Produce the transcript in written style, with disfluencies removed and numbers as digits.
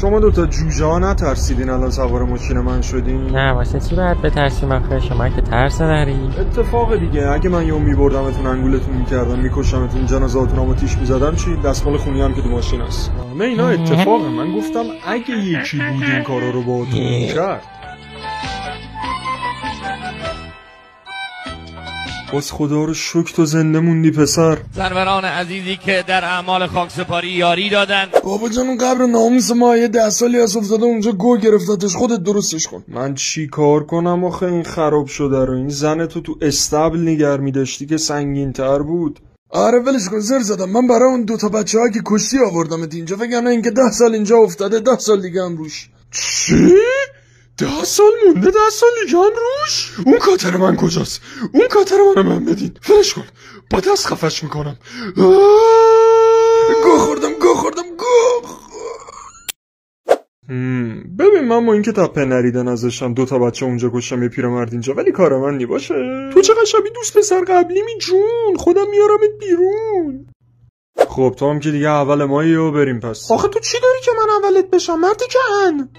شما دوتا جوجه ها نترسیدین الان سوار ماشین من شدین؟ نه واسه چی باید بترسیم آخه؟ شما که ترس نداری. اتفاق دیگه اگه من یهو میبردمتون انگولتون میکردم میکشمتون جنازه‌هاتون آتیش میزدم چی؟ دستمال خونی هم که تو ماشین هست. همه اینا اتفاقه. من گفتم اگه یکی بود این کارا رو باهاتون میکرد. باز خدا رو شکر تو زنده موندی پسر. سروران عزیزی که در اعمال خاکسپاری یاری دادن. بابا جان اون قبر ناموس ما یه 10 سالی از افتاده اونجا گو گرفتتش، خودت درستش کن. من چی کار کنم آخه این خراب شده رو؟ این زن تو استبل نگر میداشتی که سنگین تر بود. آره ولش کن، زر زدم. من برای اون دوتا بچه ها که کشتی آوردمت اینجا، وگرنه اینکه 10 سال اینجا افتاده 10 سال دیگه هم روش. چی؟ 10 سال مونده 10 سال دیگه هم روش؟ اون کاتر من کجاست؟ اون کاتر من بدین. ولش کن، با دست خفش میکنم. گو خوردم. ببین من با اینکه تپه نریدن ازشم، دوتا بچه اونجا کشم، یه پیرمرد اینجا، ولی کار من نی باشه. تو چقدر شبیه دوست پسر قبلی می جون، خودم میارمت بیرون. خب تو هم که دیگه اول ماییه و بریم پس. آخه تو چی داری که من اولت بشم مردی که ان؟